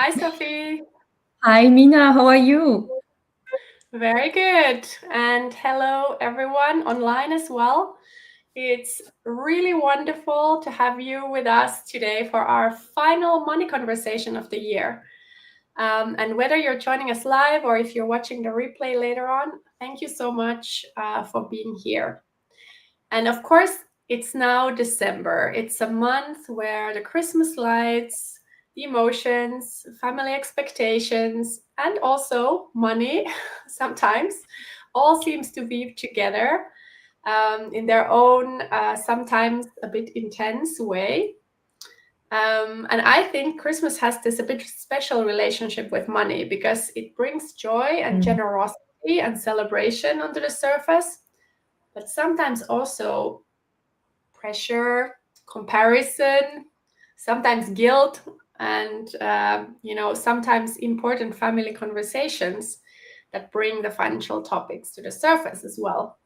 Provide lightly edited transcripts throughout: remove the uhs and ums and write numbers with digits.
Hi, Sophie. Hi, Mina. How are you? Very good. And hello, everyone online as well. It's really wonderful to have you with us today for our final money conversation of the year. And whether you're joining us live or if you're watching the replay later on, thank you so much for being here. And of course, it's now December. It's a month where the Christmas lights, the emotions, family expectations, and also money sometimes all seems to weave together in their own, sometimes a bit intense way. And I think Christmas has this a bit special relationship with money because it brings joy and Mm. generosity and celebration under the surface, but sometimes also pressure, comparison, sometimes guilt, and sometimes important family conversations that bring the financial topics to the surface as well.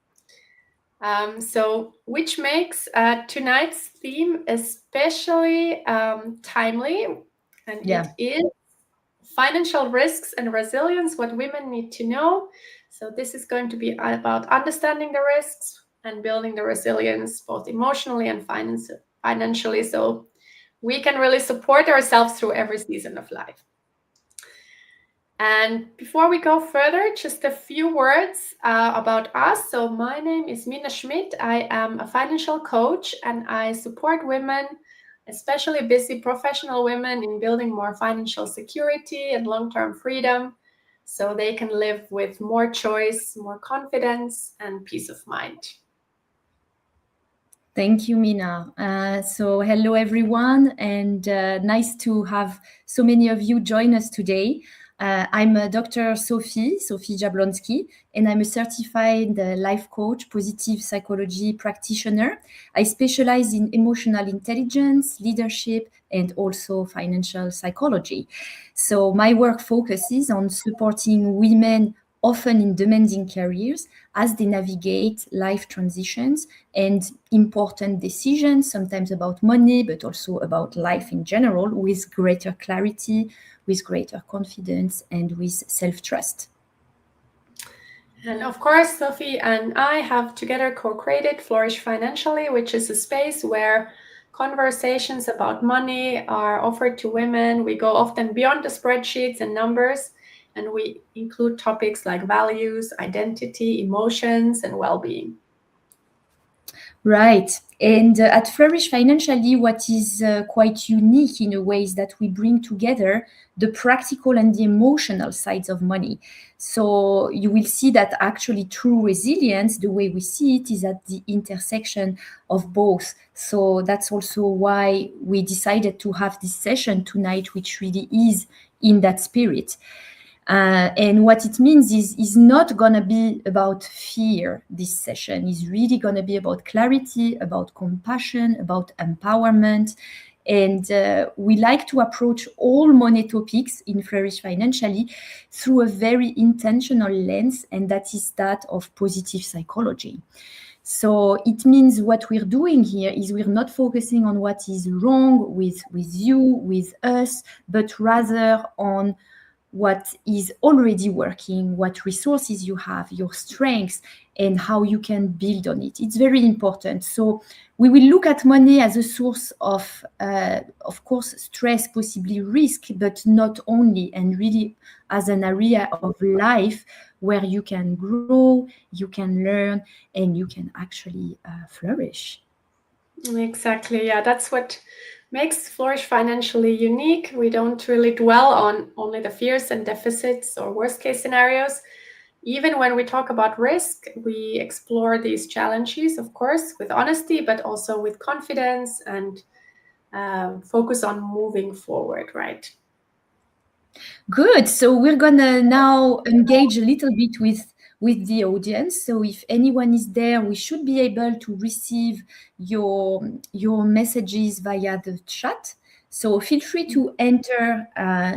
So, which makes tonight's theme especially timely, and it Yeah. is financial risks and resilience, what women need to know. So, this is going to be about understanding the risks and building the resilience, both emotionally and financially, so we can really support ourselves through every season of life. And before we go further, just a few words about us. So, my name is Mina Schmidt. I am a financial coach and I support women, especially busy professional women, in building more financial security and long term freedom so they can live with more choice, more confidence, and peace of mind. Thank you, Mina. So, hello, everyone, and nice to have so many of you join us today. I'm Dr. Sophie Jablonski, and I'm a certified life coach, positive psychology practitioner. I specialize in emotional intelligence, leadership, and also financial psychology. So, my work focuses on supporting women, often in demanding careers, as they navigate life transitions and important decisions, sometimes about money, but also about life in general, with greater clarity, with greater confidence, and with self trust. And of course, Sophie and I have together co created Flourish Financially, which is a space where conversations about money are offered to women. We go often beyond the spreadsheets and numbers, and we include topics like values, identity, emotions, and well being. Right. And at Flourish Financially, what is quite unique in a way is that we bring together the practical and the emotional sides of money. So you will see that actually true resilience, the way we see it, is at the intersection of both. So that's also why we decided to have this session tonight, which really is in that spirit. And what it means is not going to be about fear. This session is really going to be about clarity, about compassion, about empowerment. And we like to approach all money topics in Flourish Financially through a very intentional lens, and that is that of positive psychology. So it means what we're doing here is we're not focusing on what is wrong with you, with us, but rather on what is already working, what resources you have, your strengths, and how you can build on it. It's very important. So we will look at money as a source of course, stress, possibly risk, but not only, and really as an area of life where you can grow, you can learn, and you can actually flourish. Exactly. Yeah, that's what makes Flourish Financially unique. We don't really dwell on only the fears and deficits or worst case scenarios. Even when we talk about risk, we explore these challenges, of course, with honesty, but also with confidence and focus on moving forward, right? Good. So we're gonna now engage a little bit with the audience. So if anyone is there, we should be able to receive your messages via the chat. So feel free to enter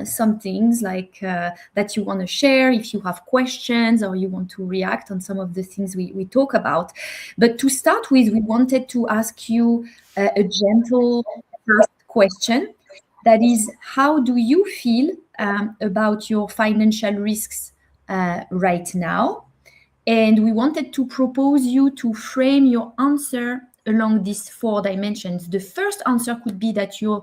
some things like that you want to share, if you have questions or you want to react on some of the things we talk about. But to start with, we wanted to ask you a gentle first question. That is, how do you feel about your financial risks right now. And we wanted to propose you to frame your answer along these 4 dimensions. The first answer could be that you're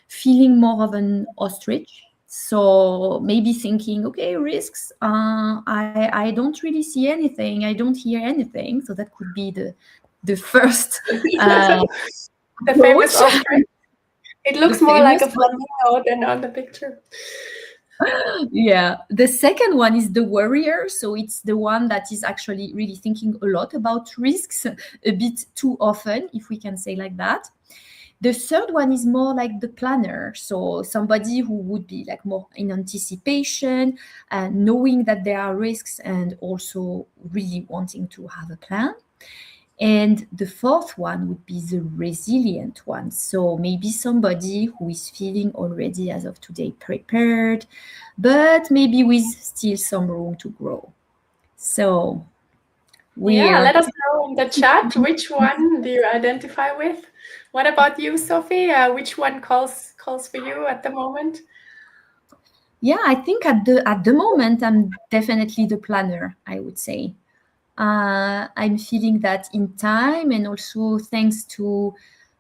feeling more of an ostrich. So maybe thinking, okay, risks, I don't really see anything. I don't hear anything. So that could be the first The famous approach. ostrich. It The looks more like famous a flamingo than on the picture. Yeah. The second one is the worrier. So it's the one that is actually really thinking a lot about risks, a bit too often, if we can say like that. The third one is more like the planner. So somebody who would be like more in anticipation and knowing that there are risks and also really wanting to have a plan. And the fourth one would be the resilient one. So maybe somebody who is feeling already as of today prepared, but maybe with still some room to grow. So Yeah, let we're us know in the chat which one do you identify with. What about you, Sophie? Which one calls for you at the moment? yeah, I think at the moment I'm definitely the planner, I would say. I'm feeling that in time, and also thanks to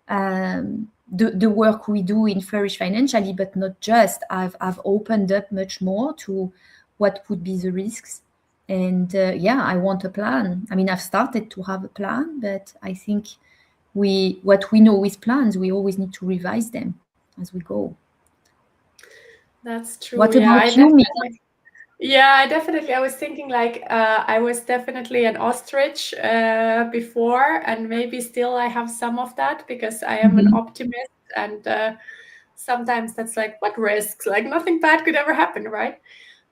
the work we do in Flourish Financially, but not just. I've opened up much more to what would be the risks, and yeah, I want a plan. I mean, I've started to have a plan, but I think what we know with plans, we always need to revise them as we go. That's true. What Yeah, about you, Mia? I was thinking like I was definitely an ostrich before, and maybe still I have some of that because I am an Mhm. optimist, and sometimes that's like, what risks? Like nothing bad could ever happen, right?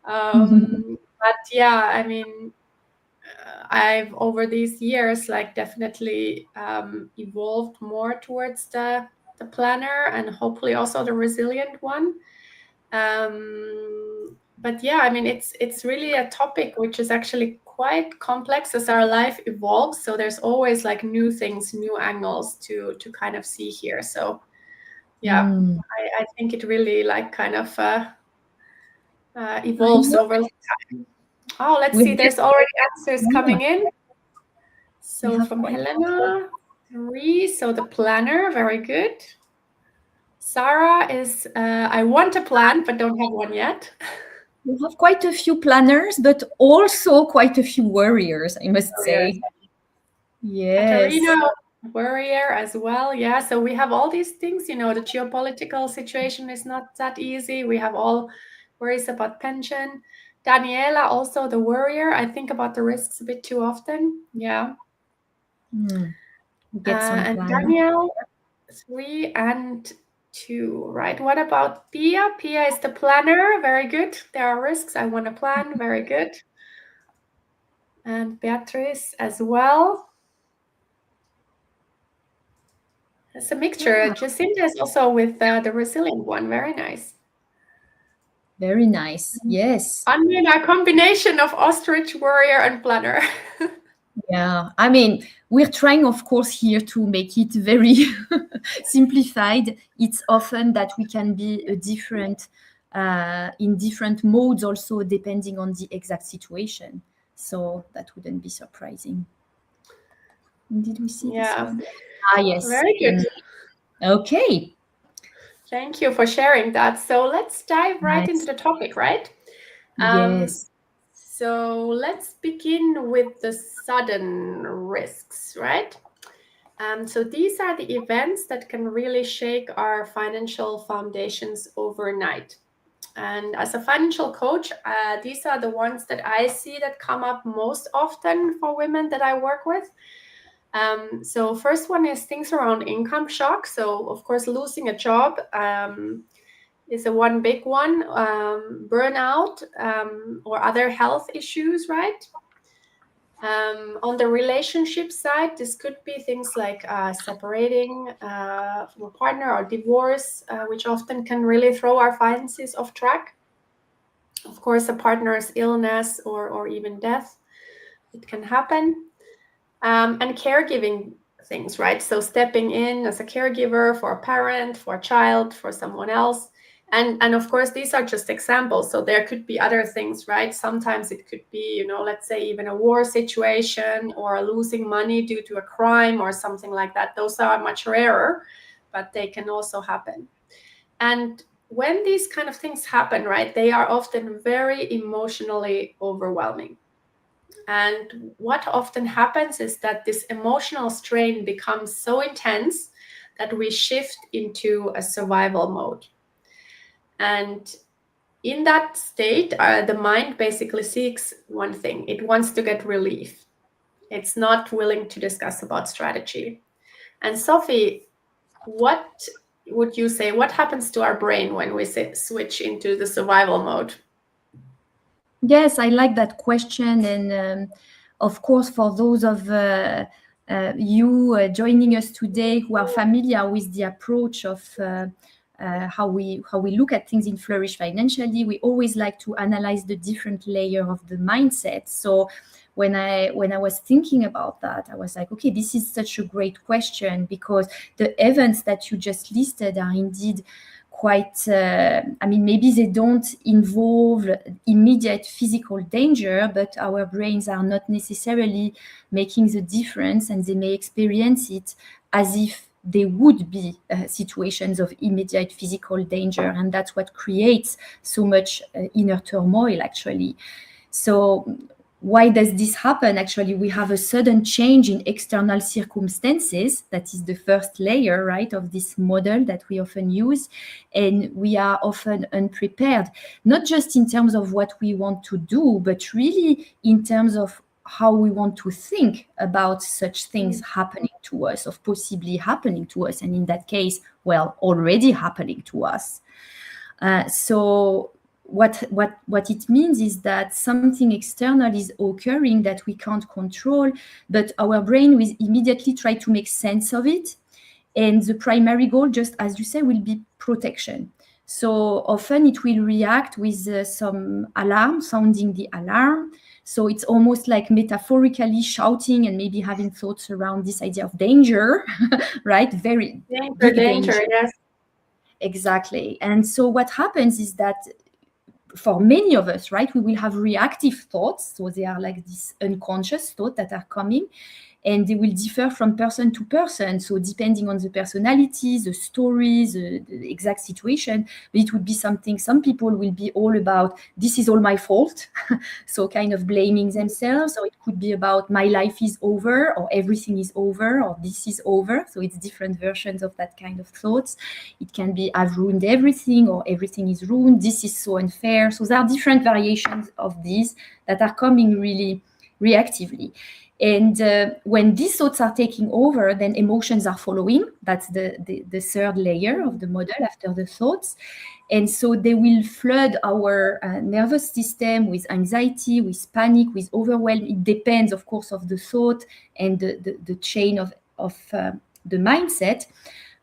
But yeah, I mean, I've over these years like definitely evolved more towards the planner and hopefully also the resilient one. But yeah, I mean, it's really a topic which is actually quite complex as our life evolves. So there's always like new things, new angles to kind of see here. So yeah, I think it really like kind of I evolves know. over time. Oh, let's We see. have, There's already answers yeah, coming in. we So have from quite Helena, 3. So the planner, very good. Sarah is, I want a plan, but don't have one yet. We have quite a few planners, but also quite a few warriors, I must Oh, yes. say. Yes. Katarina, warrior as well. Yeah. So we have all these things, the geopolitical situation is not that easy. We have all worries about pension. Daniela, also the warrior. I think about the risks a bit too often. Yeah. Get some And plan. Danielle, 3 and 2, right? What about Pia? Pia is the planner. Very good. There are risks. I want to plan. Very good. And Beatrice as well. It's a mixture. Yeah. Jacinta is also with the resilient one. Very nice. Very nice. Yes. I mean, a combination of ostrich, warrior, and planner. Yeah. I mean, we're trying, of course, here to make it very simplified. It's often that we can be a different in different modes, also depending on the exact situation. So that wouldn't be surprising. Did we see this Yeah, one? Ah, yes. very good. Okay. Thank you for sharing that. So let's dive right into Nice. the topic, right? Yes. So let's begin with the sudden risks, right? So these are the events that can really shake our financial foundations overnight. And as a financial coach, these are the ones that I see that come up most often for women that I work with. So first one is things around income shock. So of course, losing a job is a one big one. Burnout or other health issues, right? On the relationship side, this could be things like separating from a partner or divorce, which often can really throw our finances off track. Of course, a partner's illness or even death, it can happen. And caregiving things, right? So stepping in as a caregiver for a parent, for a child, for someone else. And of course, these are just examples. So there could be other things, right? Sometimes it could be, let's say even a war situation or losing money due to a crime or something like that. Those are much rarer, but they can also happen. And when these kind of things happen, right, they are often very emotionally overwhelming. And what often happens is that this emotional strain becomes so intense that we shift into a survival mode. And in that state, the mind basically seeks one thing. It wants to get relief. It's not willing to discuss about strategy. And Sophie, what would you say, what happens to our brain when we switch into the survival mode? Yes, I like that question. And of course, for those of you joining us today who are familiar with the approach of how we look at things in Flourish Financially, we always like to analyze the different layer of the mindset. So when I was thinking about that, I was like, okay, this is such a great question, because the events that you just listed are indeed quite, maybe they don't involve immediate physical danger, but our brains are not necessarily making the difference, and they may experience it as if they would be situations of immediate physical danger. And that's what creates so much inner turmoil, actually. So why does this happen? Actually, we have a sudden change in external circumstances. That is the first layer, right, of this model that we often use. And we are often unprepared, not just in terms of what we want to do, but really in terms of how we want to think about such things happening to us, of possibly happening to us. And in that case, well, already happening to us. So what it means is that something external is occurring that we can't control, but our brain will immediately try to make sense of it. And the primary goal, just as you say, will be protection. So often it will react with some alarm, sounding the alarm. So it's almost like metaphorically shouting and maybe having thoughts around this idea of danger, right? Very big danger. Yes. Exactly. And so what happens is that for many of us, right, we will have reactive thoughts. So they are like these unconscious thoughts that are coming, and they will differ from person to person. So depending on the personality, the stories, the exact situation, but it would be something, some people will be all about, this is all my fault. So kind of blaming themselves. Or it could be about, my life is over, or everything is over, or this is over. So it's different versions of that kind of thoughts. It can be, I've ruined everything, or everything is ruined, this is so unfair. So there are different variations of these that are coming really reactively. And when these thoughts are taking over, then emotions are following. That's the third layer of the model after the thoughts. And so they will flood our nervous system with anxiety, with panic, with overwhelm. It depends, of course, of the thought and the chain of the mindset.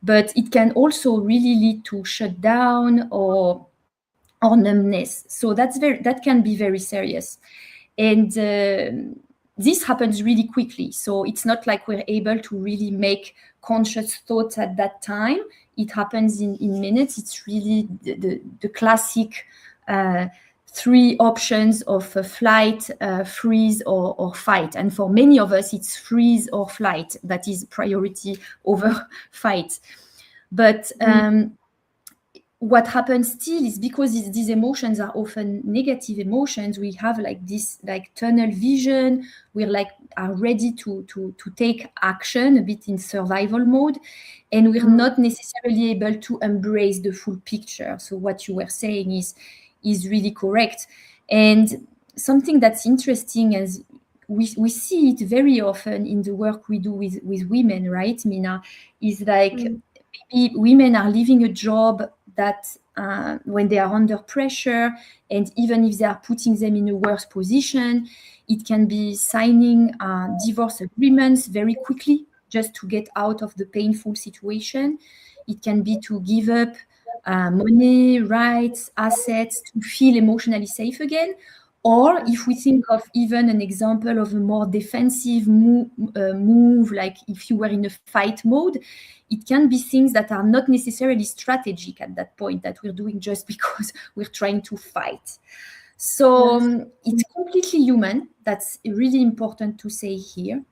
But it can also really lead to shutdown or numbness. So that can be very serious. And this happens really quickly. So it's not like we're able to really make conscious thoughts at that time. It happens in minutes. It's really the classic three options of flight, freeze, or fight. And for many of us, it's freeze or flight that is priority over fight. But what happens still is, because these emotions are often negative emotions, we have like this like tunnel vision. We're like are ready to take action, a bit in survival mode, and we're not necessarily able to embrace the full picture. So what you were saying is really correct. And something that's interesting is we see it very often in the work we do with women, right, Mina, is like maybe women are leaving a job that when they are under pressure, and even if they are putting them in a worse position, it can be signing divorce agreements very quickly just to get out of the painful situation. It can be to give up money, rights, assets to feel emotionally safe again. Or if we think of even an example of a more defensive move, like if you were in a fight mode, it can be things that are not necessarily strategic at that point, that we're doing just because we're trying to fight. So it's completely human. That's really important to say here.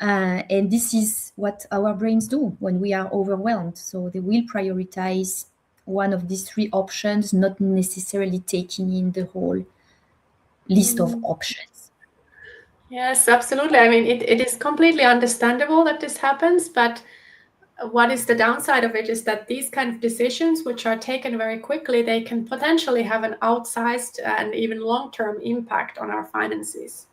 And this is what our brains do when we are overwhelmed. So they will prioritize one of these three options, not necessarily taking in the whole list of options. Yes, absolutely. I mean, it is completely understandable that this happens, but what is the downside of it is that these kind of decisions, which are taken very quickly, they can potentially have an outsized and even long-term impact on our finances.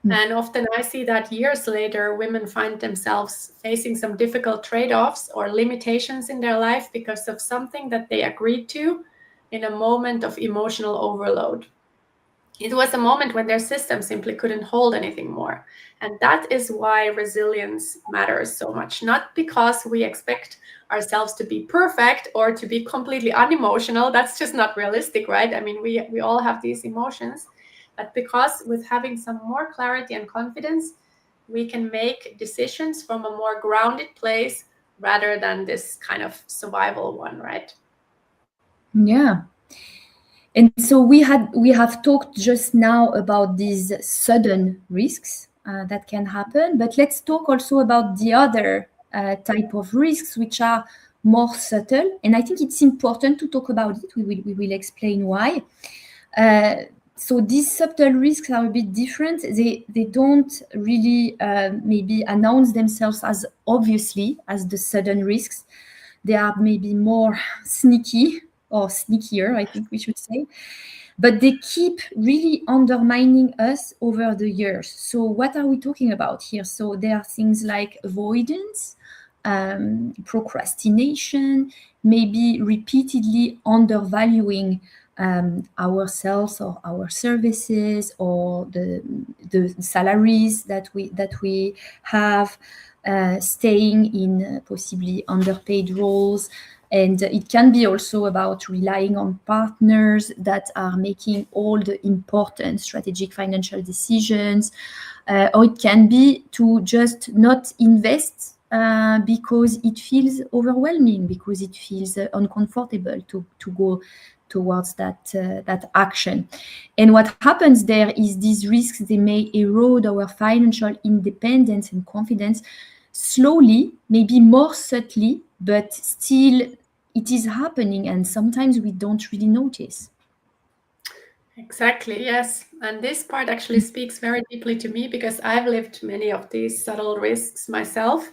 And often I see that years later, women find themselves facing some difficult trade-offs or limitations in their life because of something that they agreed to in a moment of emotional overload. It was a moment when their system simply couldn't hold anything more. And that is why resilience matters so much. Not because we expect ourselves to be perfect or to be completely unemotional. That's just not realistic, right? I mean, we all have these emotions. But because with having some more clarity and confidence, we can make decisions from a more grounded place rather than this kind of survival one, right? Yeah. And so we have talked just now about these sudden risks that can happen, but let's talk also about the other type of risks, which are more subtle. And I think it's important to talk about it. We will explain why. So these subtle risks are a bit different. They don't really maybe announce themselves as obviously as the sudden risks. They are maybe more sneaky, or sneakier, I think we should say. But they keep really undermining us over the years. So what are we talking about here? So there are things like avoidance, procrastination, maybe repeatedly undervaluing ourselves or our services or the salaries that we have, staying in possibly underpaid roles. And it can be also about relying on partners that are making all the important strategic financial decisions. Or it can be to just not invest because it feels overwhelming, because it feels uncomfortable to go towards that action. And what happens there is these risks, they may erode our financial independence and confidence slowly, maybe more subtly, but still it is happening, and sometimes we don't really notice. Exactly, yes. And this part actually speaks very deeply to me because I've lived many of these subtle risks myself.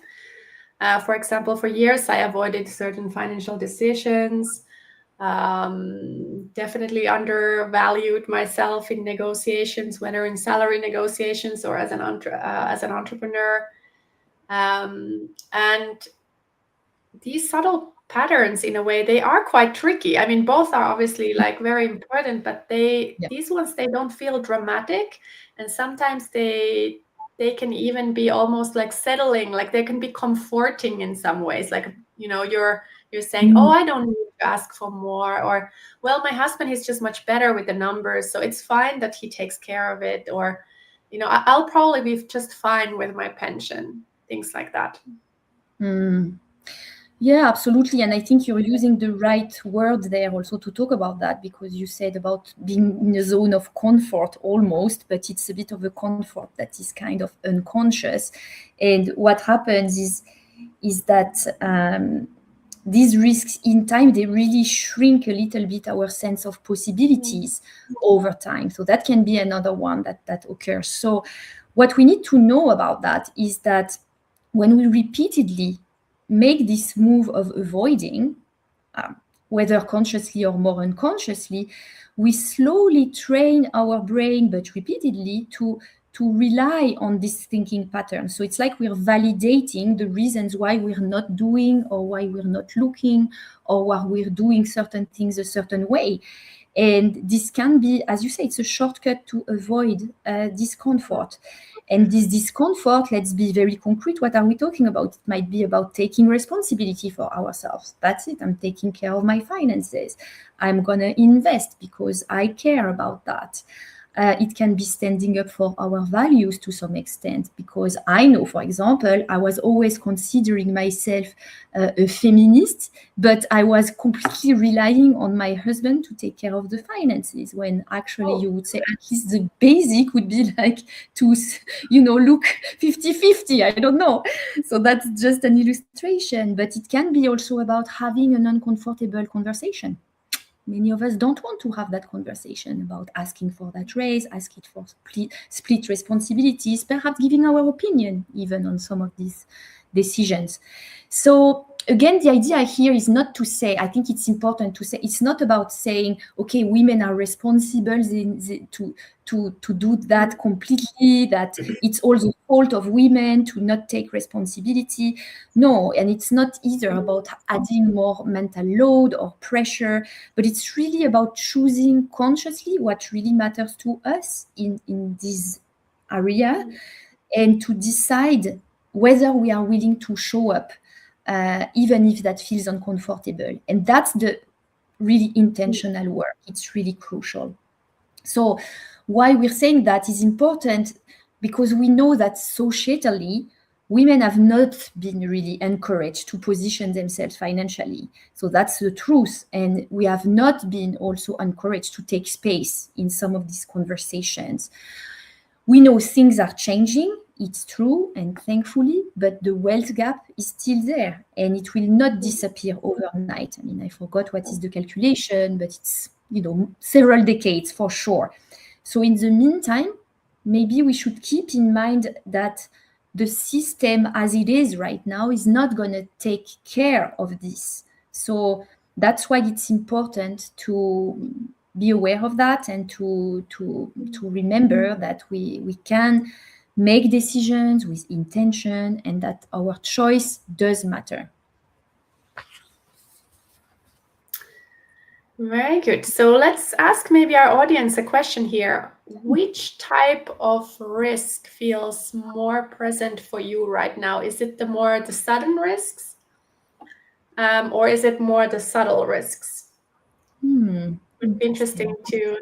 For example, for years, I avoided certain financial decisions, definitely undervalued myself in negotiations, whether in salary negotiations or as an entrepreneur. And these subtle patterns, in a way, they are quite tricky. I mean, both are obviously like very important, but these ones, they don't feel dramatic, and sometimes they can even be almost like settling, like they can be comforting in some ways. Like, you're saying, oh, I don't need to ask for more, or, well, my husband is just much better with the numbers, so it's fine that he takes care of it, or, I'll probably be just fine with my pension, things like that. Yeah, absolutely. And I think you're using the right word there also to talk about that, because you said about being in a zone of comfort almost, but it's a bit of a comfort that is kind of unconscious. And what happens is that these risks in time, they really shrink a little bit our sense of possibilities over time. So that can be another one that occurs. So what we need to know about that is that when we repeatedly make this move of avoiding, whether consciously or more unconsciously, we slowly train our brain, but repeatedly, to rely on this thinking pattern. So it's like we're validating the reasons why we're not doing, or why we're not looking, or why we're doing certain things a certain way. And this can be, as you say, it's a shortcut to avoid discomfort. And this discomfort, let's be very concrete, what are we talking about? It might be about taking responsibility for ourselves. That's it. I'm taking care of my finances. I'm going to invest because I care about that. It can be standing up for our values to some extent, because I know, for example, I was always considering myself a feminist, but I was completely relying on my husband to take care of the finances, when actually you would say at least the basic would be like to, look 50-50. I don't know. So that's just an illustration, but it can be also about having an uncomfortable conversation. Many of us don't want to have that conversation about asking for that raise, asking for split responsibilities, perhaps giving our opinion even on some of these decisions. So again, the idea here is not to say, I think it's important to say, it's not about saying, okay, women are responsible to do that completely, that it's all the fault of women to not take responsibility. No, and it's not either about adding more mental load or pressure, but it's really about choosing consciously what really matters to us in this area, and to decide whether we are willing to show up, even if that feels uncomfortable. And that's the really intentional work. It's really crucial. So why we're saying that is important, because we know that societally, women have not been really encouraged to position themselves financially. So that's the truth. And we have not been also encouraged to take space in some of these conversations. We know things are changing, it's true, and thankfully, but the wealth gap is still there, and it will not disappear overnight. I mean, I forgot what is the calculation, but it's, several decades for sure. So in the meantime, maybe we should keep in mind that the system as it is right now is not going to take care of this. So that's why it's important to be aware of that, and to remember that we can make decisions with intention, and that our choice does matter. Very good. So let's ask maybe our audience a question here. Which type of risk feels more present for you right now? Is it the sudden risks, or is it more the subtle risks? It would be interesting to.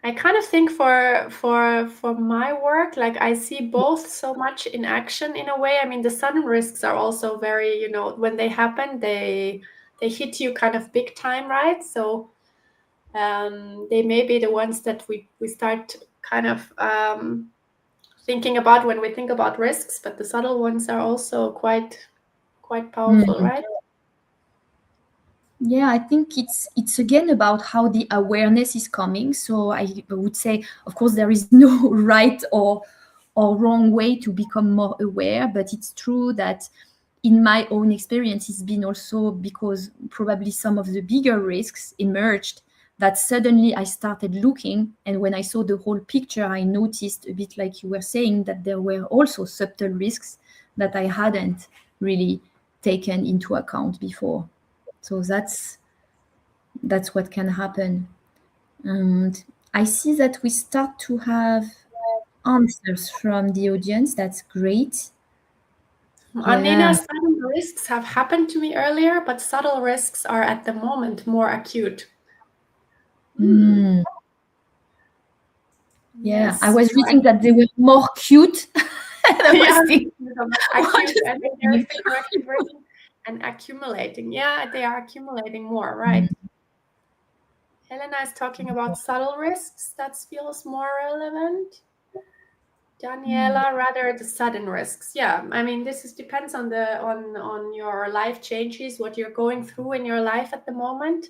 I kind of think for my work, like I see both so much in action in a way. I mean, the sudden risks are also very, when they happen, they hit you kind of big time, right? So they may be the ones that we start kind of thinking about when we think about risks, but the subtle ones are also quite powerful, right? Yeah, I think it's again about how the awareness is coming. So I would say, of course, there is no right or wrong way to become more aware, but it's true that in my own experience, it's been also because probably some of the bigger risks emerged, that suddenly I started looking, and when I saw the whole picture, I noticed, a bit like you were saying, that there were also subtle risks that I hadn't really taken into account before. So that's what can happen. And I see that we start to have answers from the audience. That's great. Nina, sudden risks have happened to me earlier, but subtle risks are at the moment more acute. Yeah, Yes. I was reading that they were more cute. I was thinking, acute, I think there's the correct version. And accumulating. Yeah, they are accumulating more, right? Helena is talking about subtle risks. That feels more relevant. Daniela, rather the sudden risks. Yeah, I mean, this depends on on your life changes, what you're going through in your life at the moment.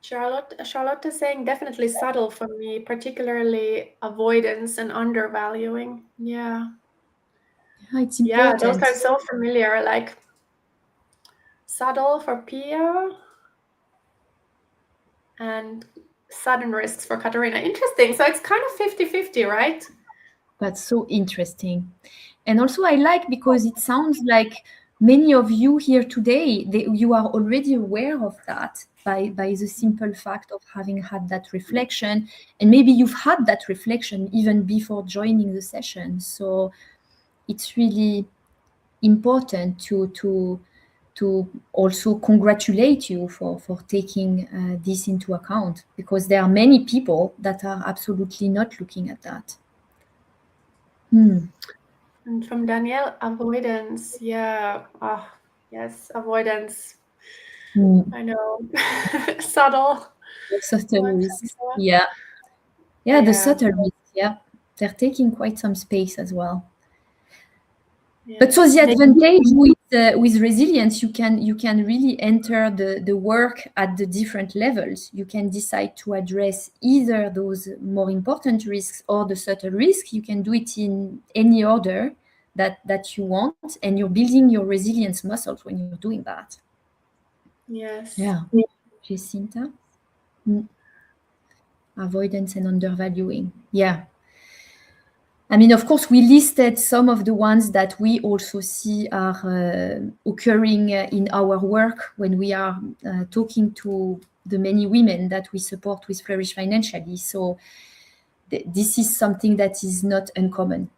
Charlotte is saying definitely subtle for me, particularly avoidance and undervaluing. Yeah. It's important. Yeah, those are so familiar, like subtle for Pia and sudden risks for Katarina. Interesting. So it's kind of 50-50, right? That's so interesting. And also I like, because it sounds like many of you here today, you are already aware of that by the simple fact of having had that reflection. And maybe you've had that reflection even before joining the session. So it's really important to also congratulate you for taking this into account, because there are many people that are absolutely not looking at that. And from Danielle, avoidance. Yeah. Oh, yes, avoidance. I know. Subtle. Subtle Much risks. subtler. Yeah. Yeah, the Yeah. subtle risks. Yeah. They're taking quite some space as well. But Yes. so the advantage with resilience, you can really enter the work at the different levels. You can decide to address either those more important risks or the subtle risk. You can do it in any order that you want, and you're building your resilience muscles when you're doing that. Yes. Yeah. Jacinta? Avoidance and undervaluing. Yeah. I mean, of course, we listed some of the ones that we also see are occurring in our work when we are talking to the many women that we support with Flourish Financially. So this is something that is not uncommon.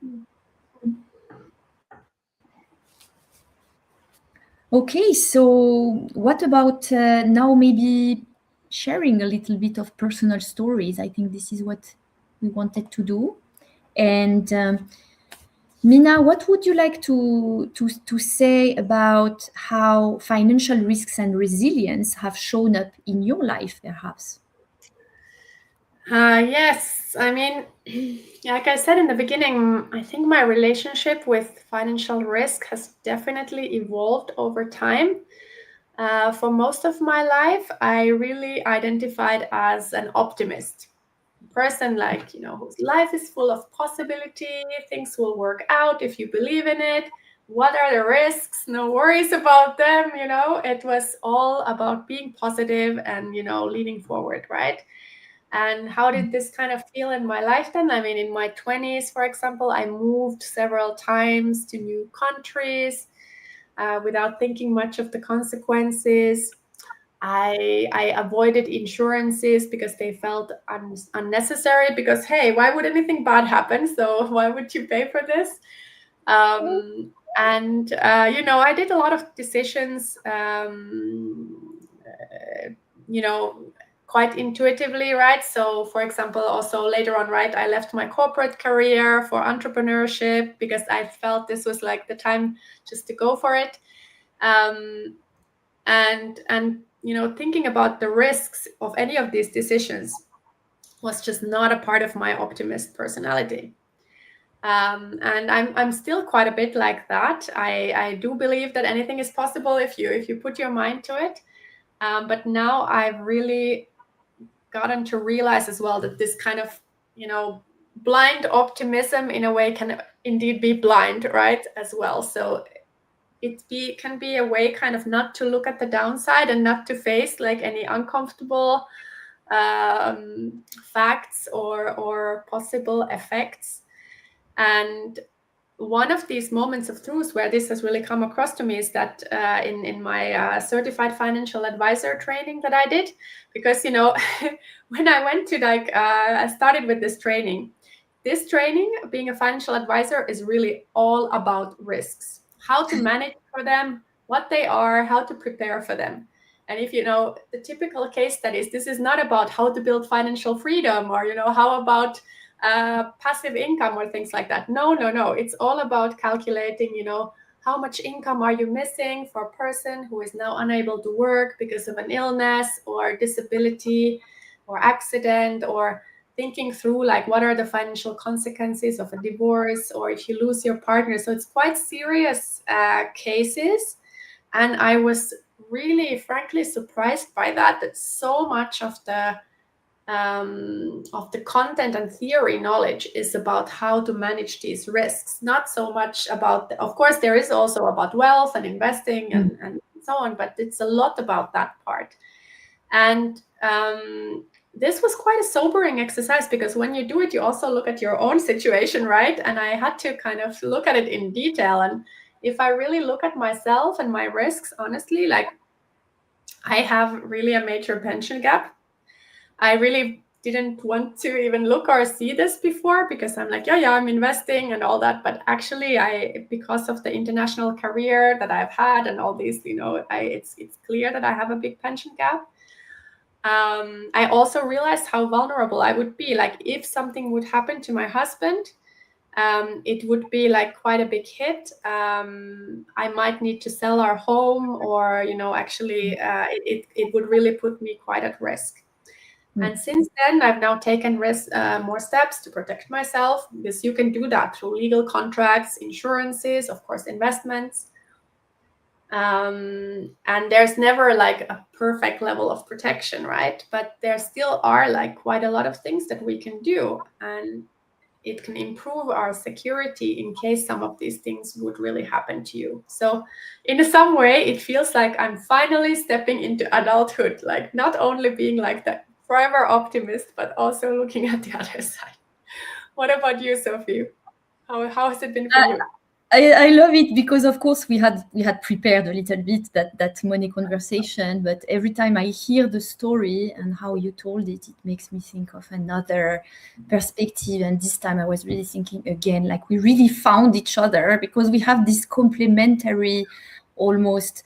Okay, so what about now maybe sharing a little bit of personal stories? I think this is what we wanted to do. And Mina, what would you like to say about how financial risks and resilience have shown up in your life, perhaps? Yes. I mean, like I said in the beginning, I think my relationship with financial risk has definitely evolved over time. For most of my life, I really identified as an optimist person, like, whose life is full of possibility, things will work out if you believe in it. What are the risks? No worries about them. It was all about being positive and, leaning forward, right? And how did this kind of feel in my life then? I mean, in my 20s, for example, I moved several times to new countries without thinking much of the consequences. I avoided insurances because they felt unnecessary, because, hey, why would anything bad happen? So why would you pay for this? And I did a lot of decisions, quite intuitively, right? So, for example, also later on, right, I left my corporate career for entrepreneurship because I felt this was like the time just to go for it. And thinking about the risks of any of these decisions was just not a part of my optimist personality. And I'm still quite a bit like that. I do believe that anything is possible if you put your mind to it. But now I've really gotten to realize as well that this kind of blind optimism in a way can indeed be blind, right, as well. So can be a way kind of not to look at the downside and not to face like any uncomfortable facts or possible effects. And one of these moments of truth where this has really come across to me is that in my certified financial advisor training that I did, because when I went to I started with this training. This training, being a financial advisor, is really all about risks, how to manage for them, what they are, how to prepare for them. And if the typical case studies, this is not about how to build financial freedom or how about passive income or things like that. No. It's all about calculating, how much income are you missing for a person who is now unable to work because of an illness or disability or accident, or thinking through like what are the financial consequences of a divorce or if you lose your partner. So it's quite serious cases. And I was really, frankly, surprised by that so much of the content and theory knowledge is about how to manage these risks, not so much about, of course, there is also about wealth and investing and so on, but it's a lot about that part. And this was quite a sobering exercise, because when you do it, you also look at your own situation, right? And I had to kind of look at it in detail. And if I really look at myself and my risks, honestly, like I have really a major pension gap. I really didn't want to even look or see this before, because I'm like, yeah, I'm investing and all that. But actually, because of the international career that I've had and all these, it's clear that I have a big pension gap. I also realized how vulnerable I would be. Like, if something would happen to my husband, it would be like quite a big hit. I might need to sell our home, or actually, it would really put me quite at risk. And since then, I've now taken more steps to protect myself, because you can do that through legal contracts, insurances, of course, investments. And there's never like a perfect level of protection, right? But there still are like quite a lot of things that we can do, and it can improve our security in case some of these things would really happen to you. So in some way, it feels like I'm finally stepping into adulthood, like not only being like the forever optimist, but also looking at the other side. What about you, Sophie? How has it been for you? I love it, because of course we had prepared a little bit that money conversation, but every time I hear the story and how you told it, it makes me think of another perspective. And this time I was really thinking again, like we really found each other, because we have this complementary almost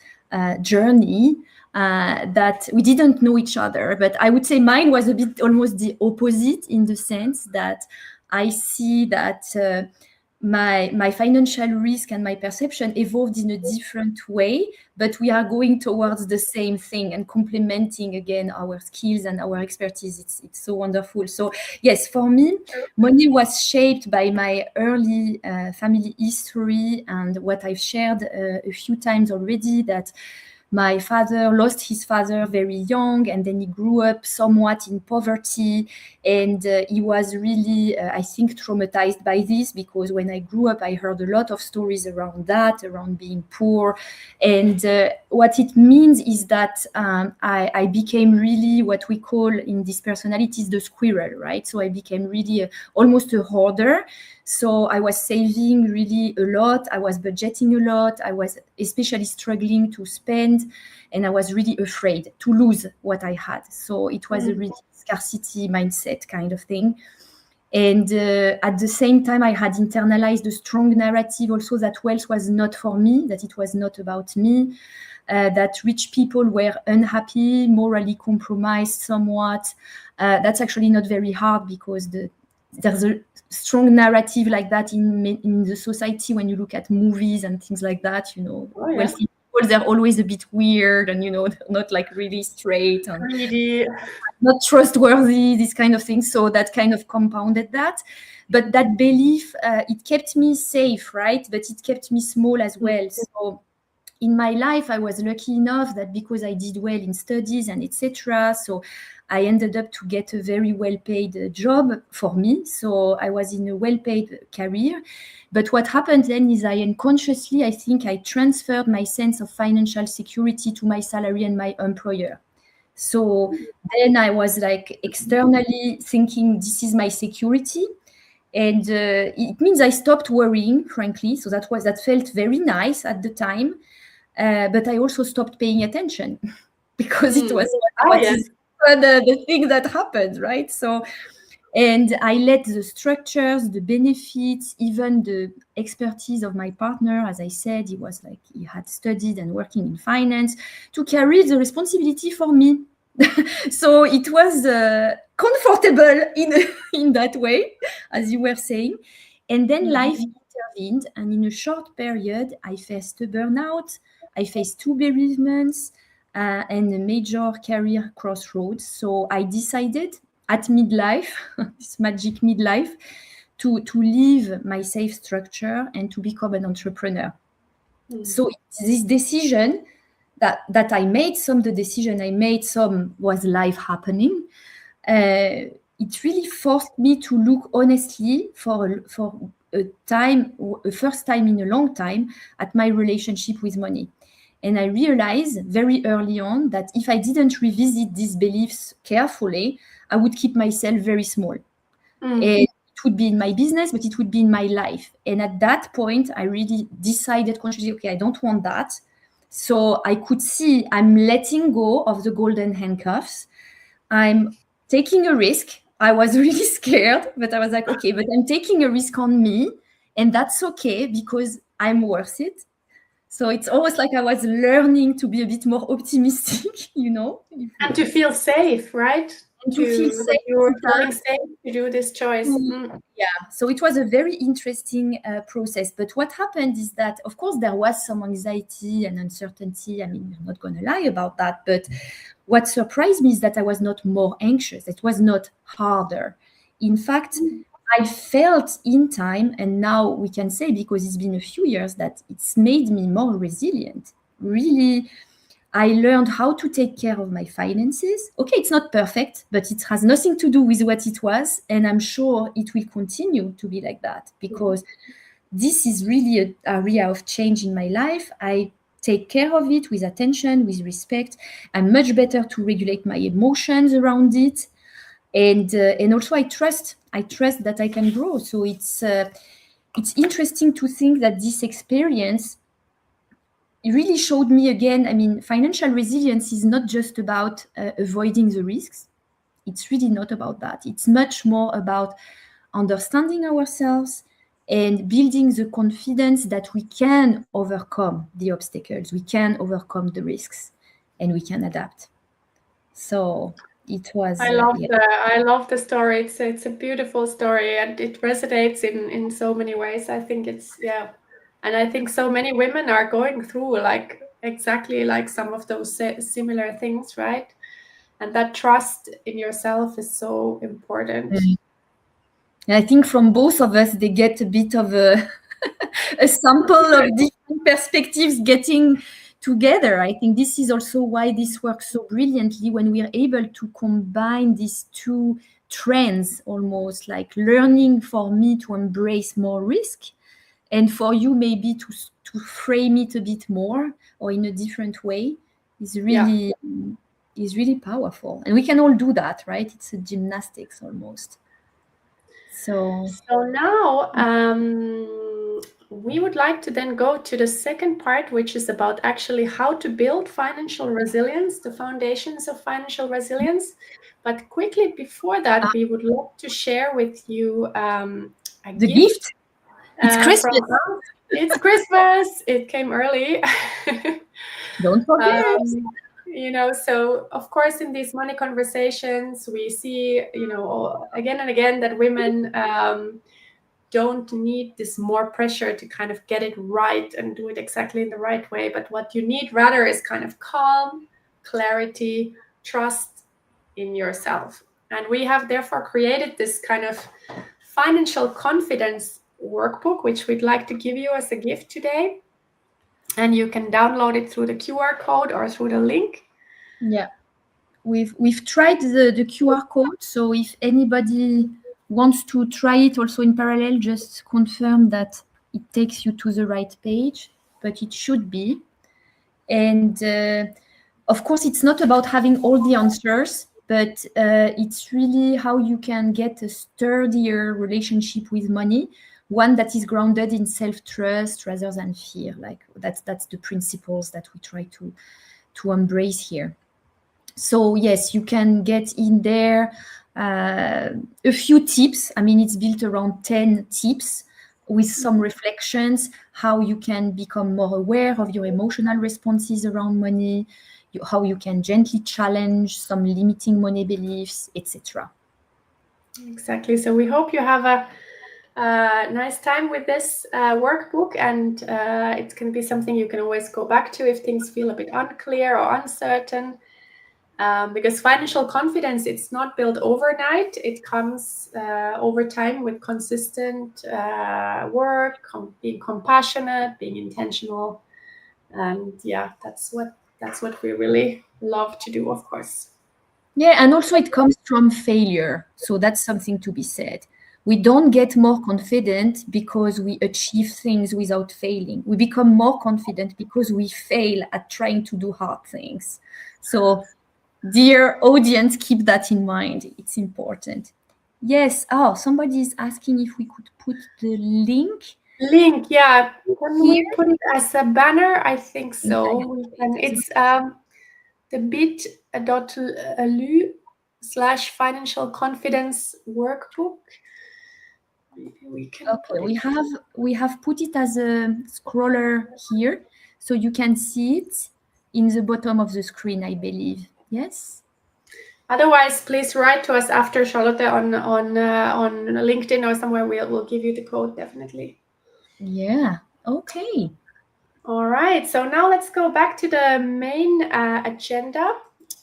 journey that we didn't know each other. But I would say mine was a bit almost the opposite, in the sense that I see that my financial risk and my perception evolved in a different way, but we are going towards the same thing and complementing again our skills and our expertise. It's so wonderful. So yes, for me, money was shaped by my early family history, and what I've shared a few times already, that my father lost his father very young, and then he grew up somewhat in poverty. And he was really, I think, traumatized by this, because when I grew up, I heard a lot of stories around that, around being poor. And what it means is that I became really what we call in these personalities the squirrel, right? So I became really almost a hoarder. So I was saving really a lot. I was budgeting a lot. I was especially struggling to spend, and I was really afraid to lose what I had. So it was a really scarcity mindset kind of thing. And at the same time, I had internalized a strong narrative also that wealth was not for me, that it was not about me, that rich people were unhappy, morally compromised somewhat. That's actually not very hard, because there's a strong narrative like that in the society when you look at movies and things like that. Wealthy people, they're always a bit weird, and they're not like really straight and Greedy, not trustworthy, this kind of thing. So that kind of compounded that. But that belief, it kept me safe, right? But it kept me small as well. So in my life, I was lucky enough that because I did well in studies and etc., so I ended up to get a very well-paid job for me. So I was in a well-paid career. But what happened then is I unconsciously, I think I transferred my sense of financial security to my salary and my employer. So then I was like externally thinking, this is my security. And it means I stopped worrying, frankly. So that felt very nice at the time. But I also stopped paying attention because it was the thing that happened, right? So, and I let the structures, the benefits, even the expertise of my partner, as I said, he had studied and working in finance, to carry the responsibility for me. So it was comfortable in that way, as you were saying. And then life intervened, and in a short period, I faced a burnout. I faced 2 bereavements and a major career crossroads. So I decided at midlife, this magic midlife, to leave my safe structure and to become an entrepreneur. So this decision that I made, the decision I made, some was life happening. It really forced me to look honestly for a first time in a long time, at my relationship with money. And I realized very early on that if I didn't revisit these beliefs carefully, I would keep myself very small. And it would be in my business, but it would be in my life. And at that point, I really decided consciously, okay, I don't want that. So I could see I'm letting go of the golden handcuffs. I'm taking a risk. I was really scared, but I was like, okay, but I'm taking a risk on me, and that's okay because I'm worth it. So it's almost like I was learning to be a bit more optimistic, And to feel safe, right? and to feel That safe. you were feeling safe to do this choice. Yeah, so it was a very interesting process. But what happened is that, of course, there was some anxiety and uncertainty. I mean, we're not going to lie about that. But what surprised me is that I was not more anxious. It was not harder. In fact, I felt in time, and now we can say, because it's been a few years, that it's made me more resilient. Really, I learned how to take care of my finances. Okay, it's not perfect, but it has nothing to do with what it was. And I'm sure it will continue to be like that because this is really an area of change in my life. I take care of it with attention, with respect. I'm much better to regulate my emotions around it. And also I trust that I can grow. So it's interesting to think that this experience, it really showed me again, I mean, financial resilience is not just about avoiding the risks. It's really not about that. It's much more about understanding ourselves and building the confidence that we can overcome the obstacles, we can overcome the risks, and we can adapt. So it was. I love the story. It's a beautiful story, and it resonates in so many ways. I think and I think so many women are going through like exactly like some of those similar things, right? And that trust in yourself is so important. I think from both of us, they get a bit of a sample of different perspectives getting together. I think this is also why this works so brilliantly when we are able to combine these two trends, almost like learning for me to embrace more risk, and for you maybe to frame it a bit more or in a different way is really powerful. And we can all do that, right? It's a gymnastics almost. So now we would like to then go to the second part, which is about actually how to build financial resilience, the foundations of financial resilience. But quickly before that, we would love to share with you a the gift. It's Christmas. It's Christmas. It came early. Don't forget. So of course, in these money conversations, we see, again and again that women don't need this more pressure to kind of get it right and do it exactly in the right way. But what you need rather is kind of calm, clarity, trust in yourself. And we have therefore created this kind of financial confidence workbook, which we'd like to give you as a gift today. And you can download it through the QR code or through the link. Yeah, we've tried the QR code. So if anybody wants to try it also in parallel, just confirm that it takes you to the right page, but it should be. And of course, it's not about having all the answers, but it's really how you can get a sturdier relationship with money, one that is grounded in self-trust rather than fear. Like that's the principles that we try to embrace here. So yes, you can get in there a few tips. I mean, it's built around 10 tips with some reflections, how you can become more aware of your emotional responses around money, how you can gently challenge some limiting money beliefs, etc. Exactly. So we hope you have a nice time with this workbook, and it can be something you can always go back to if things feel a bit unclear or uncertain. Because financial confidence, it's not built overnight. It comes over time with consistent work, being compassionate, being intentional, and that's what we really love to do, of course. Yeah, and also it comes from failure. So that's something to be said. We don't get more confident because we achieve things without failing. We become more confident because we fail at trying to do hard things. So, dear audience, keep that in mind. It's important. Yes. Oh, somebody is asking if we could put the link. Yeah. Can we Here? put it as a banner? I think so. We can. It's the bit.ly /financial confidence workbook. Maybe we can put it. We have put it as a scroller here, so you can see it in the bottom of the screen, I believe. Yes. Otherwise, please write to us after, Charlotte, on LinkedIn or somewhere. We'll give you the code, definitely. Yeah. Okay. All right. So now let's go back to the main agenda,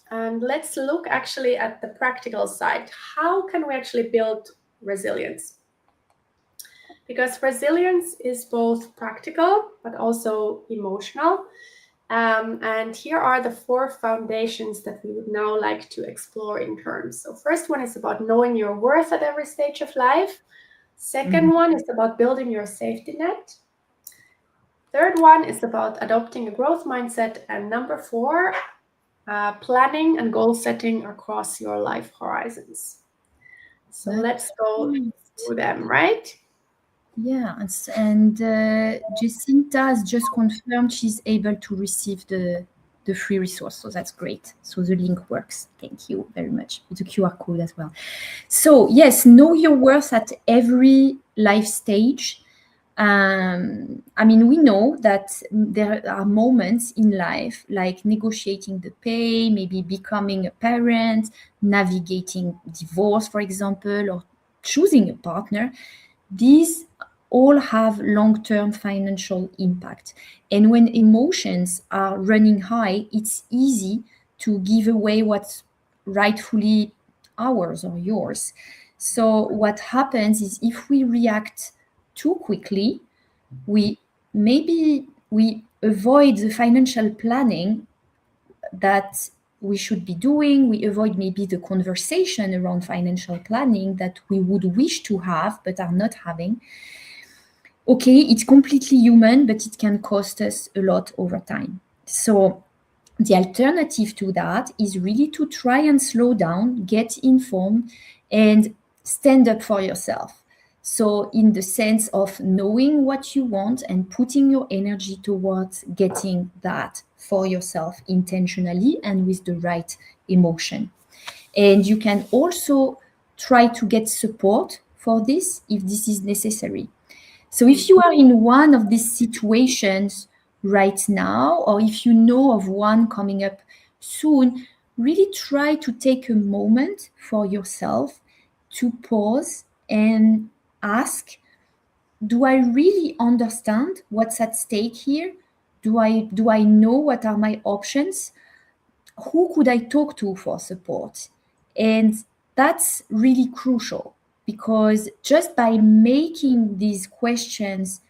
and let's look actually at the practical side. How can we actually build resilience? Because resilience is both practical but also emotional. And here are the 4 foundations that we would now like to explore in terms. So first one is about knowing your worth at every stage of life. Second one is about building your safety net. Third one is about adopting a growth mindset. And number 4, planning and goal setting across your life horizons. So let's go through them, right? Yeah, and Jacinta has just confirmed she's able to receive the free resource, so that's great. So the link works. Thank you very much. With the QR code as well. So yes, know your worth at every life stage. I mean, we know that there are moments in life like negotiating the pay, maybe becoming a parent, navigating divorce, for example, or choosing a partner. These all have long-term financial impact. And when emotions are running high, it's easy to give away what's rightfully ours or yours. So what happens is if we react too quickly, we avoid the financial planning that we should be doing. We avoid maybe the conversation around financial planning that we would wish to have but are not having. Okay, it's completely human, but it can cost us a lot over time. So the alternative to that is really to try and slow down, get informed, and stand up for yourself. So, in the sense of knowing what you want and putting your energy towards getting that for yourself intentionally and with the right emotion. And you can also try to get support for this if this is necessary. So if you are in one of these situations right now, or if you know of one coming up soon, really try to take a moment for yourself to pause and ask, do I really understand what's at stake here? Do I know what are my options? Who could I talk to for support? And that's really crucial, because just by making these questions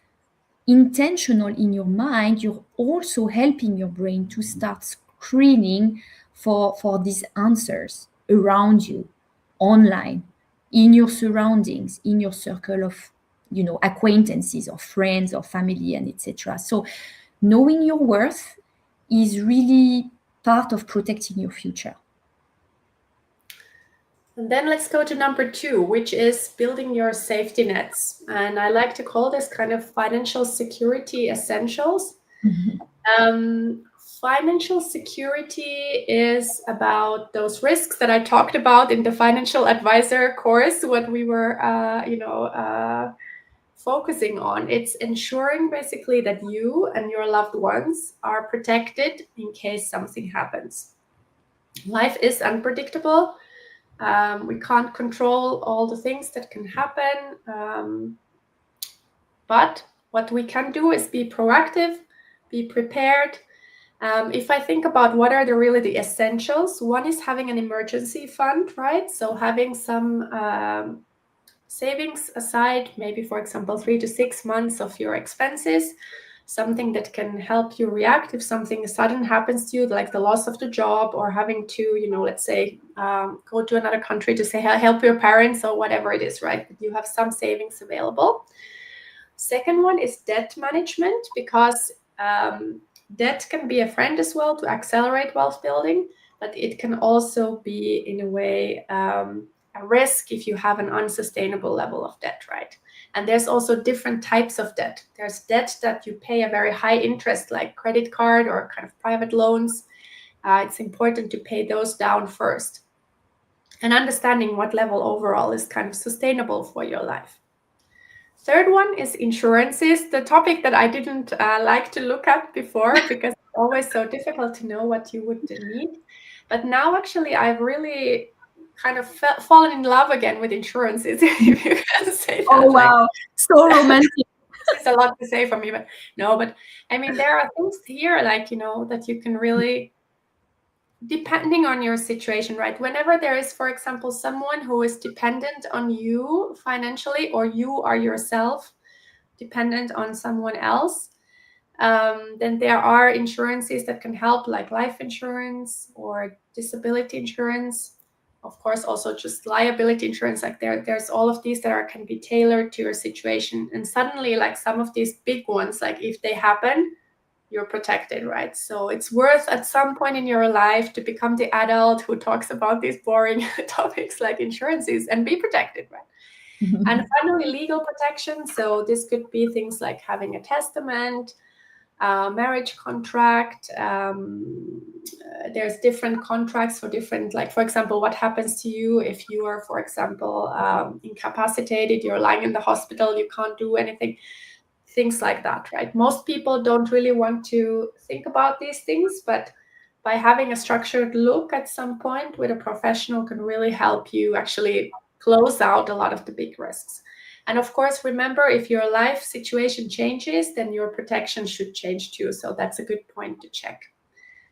intentional in your mind, you're also helping your brain to start screening for these answers around you, online, in your surroundings, in your circle of acquaintances or friends or family, and etc. So knowing your worth is really part of protecting your future. And then let's go to number 2, which is building your safety nets. And I like to call this kind of financial security essentials. Financial security is about those risks that I talked about in the financial advisor course, what we were, focusing on. It's ensuring basically that you and your loved ones are protected in case something happens. Life is unpredictable. We can't control all the things that can happen. But what we can do is be proactive, be prepared. If I think about what are really the essentials, one is having an emergency fund, right? So having some savings aside, maybe, for example, 3 to 6 months of your expenses, something that can help you react if something sudden happens to you, like the loss of the job or having to, let's say, go to another country to say help your parents or whatever it is, right? But you have some savings available. Second one is debt management, because debt can be a friend as well to accelerate wealth building, but it can also be, in a way, a risk if you have an unsustainable level of debt, right? And there's also different types of debt. There's debt that you pay a very high interest, like credit card or kind of private loans. It's important to pay those down first. and understanding what level overall is kind of sustainable for your life. Third one is insurances, the topic that I didn't like to look at before because it's always so difficult to know what you would need. But now actually I've really kind of fallen in love again with insurances, if you can say that. Oh, wow. So romantic. It's a lot to say for me, but no, but I mean, there are things here like, that you can really, depending on your situation, right? Whenever there is, for example, someone who is dependent on you financially, or you are yourself dependent on someone else, then there are insurances that can help, like life insurance or disability insurance. Of course, also just liability insurance. Like there's all of these that can be tailored to your situation. And suddenly, like some of these big ones, like if they happen, you're protected, right? So it's worth at some point in your life to become the adult who talks about these boring topics like insurances and be protected, right? And finally, legal protection. So this could be things like having a testament, marriage contract. There's different contracts for different, like, for example, what happens to you if you are, for example, incapacitated, you're lying in the hospital, you can't do anything, things like that, right? Most people don't really want to think about these things, but by having a structured look at some point with a professional can really help you actually close out a lot of the big risks. And of course, remember, if your life situation changes, then your protection should change too. So that's a good point to check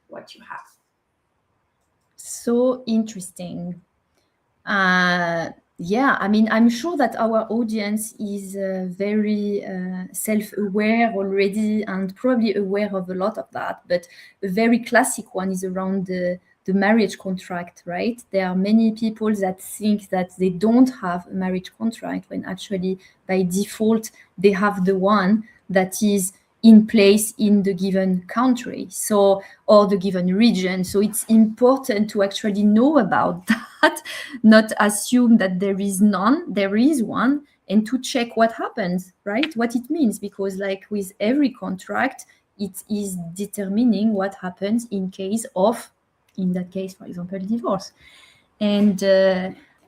what you have. So interesting. Yeah, I mean, I'm sure that our audience is very self-aware already and probably aware of a lot of that. But a very classic one is around the marriage contract, right? There are many people that think that they don't have a marriage contract when actually by default they have the one that is in place in the given country, so, or the given region. So it's important to actually know about that, not assume that there is none, there is one, and to check what happens, right? What it means, because like with every contract, it is determining what happens in case of, in that case, for example, divorce. And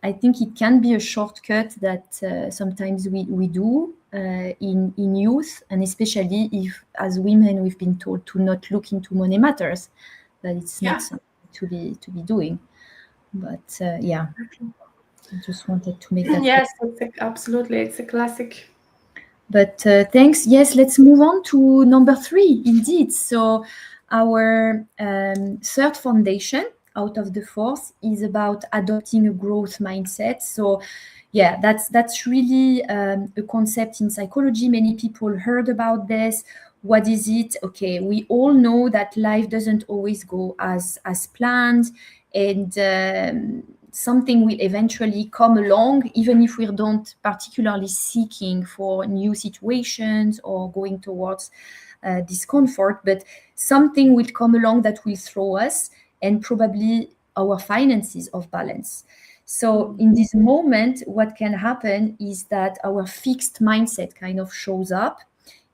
I think it can be a shortcut that sometimes we do in youth, and especially if, as women, we've been told to not look into money matters, that it's not something to be doing. But yeah, I just wanted to make that. Yes, absolutely. It's a classic. But thanks. Yes, let's move on to number 3, indeed. So our third foundation out of the 4th is about adopting a growth mindset. So yeah, that's really a concept in psychology. Many people heard about this. What is it? Okay, we all know that life doesn't always go as planned, and something will eventually come along, even if we don't particularly seeking for new situations or going towards discomfort, but something will come along that will throw us and probably our finances off balance. So in this moment, what can happen is that our fixed mindset kind of shows up.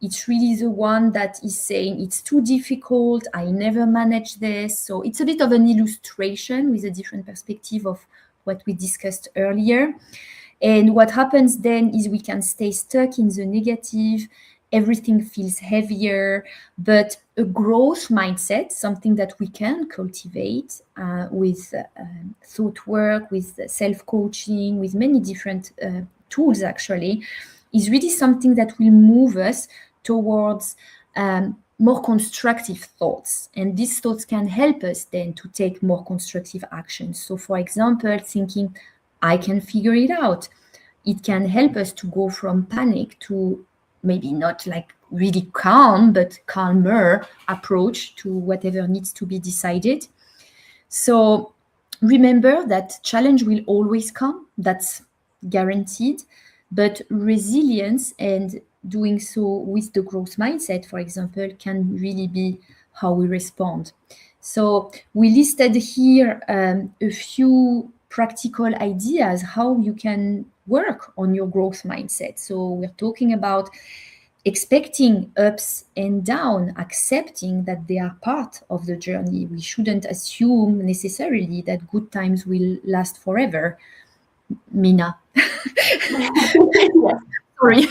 It's really the one that is saying it's too difficult, I never manage this. So it's a bit of an illustration with a different perspective of what we discussed earlier. And what happens then is we can stay stuck in the negative, everything feels heavier. But a growth mindset, something that we can cultivate with thought work, with self-coaching, with many different tools actually, is really something that will move us towards more constructive thoughts. And these thoughts can help us then to take more constructive actions. So for example, thinking, I can figure it out. It can help us to go from panic to maybe not like really calm, but calmer approach to whatever needs to be decided. So remember that challenge will always come, that's guaranteed, but resilience and doing so with the growth mindset, for example, can really be how we respond. So we listed here a few practical ideas how you can work on your growth mindset. So we're talking about expecting ups and down, accepting that they are part of the journey. We shouldn't assume necessarily that good times will last forever. Mina. Yes. Sorry.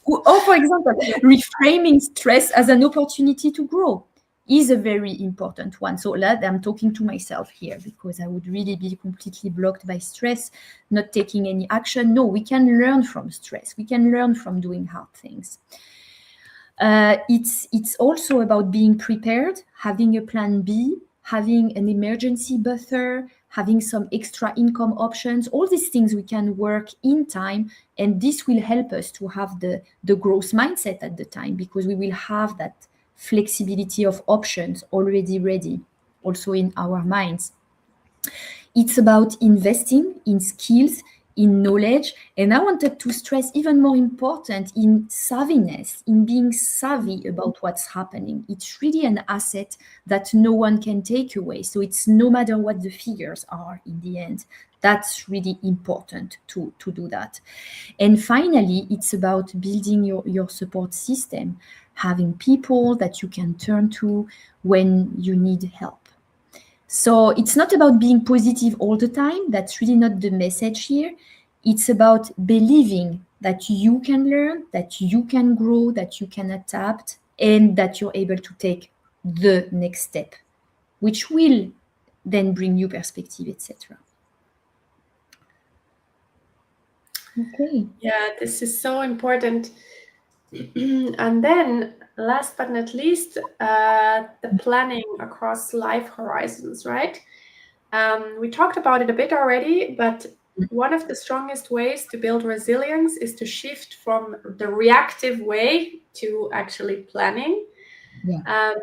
Or, for example, reframing stress as an opportunity to grow is a very important one. So I'm talking to myself here because I would really be completely blocked by stress, not taking any action. No, we can learn from stress. We can learn from doing hard things. It's also about being prepared, having a plan B, having an emergency buffer, having some extra income options, all these things we can work in time. And this will help us to have the growth mindset at the time, because we will have that flexibility of options already ready, also in our minds. It's about investing in skills, in knowledge, and I wanted to stress even more important in savviness, in being savvy about what's happening. It's really an asset that no one can take away. So it's no matter what the figures are in the end. That's really important to do that. And finally, it's about building your support system, having people that you can turn to when you need help. So it's not about being positive all the time. That's really not the message here. It's about believing that you can learn, that you can grow, that you can adapt, and that you're able to take the next step, which will then bring you perspective, etc. Okay. Yeah, this is so important. And then, last but not least, the planning across life horizons, right? We talked about it a bit already, but one of the strongest ways to build resilience is to shift from the reactive way to actually planning. Yeah.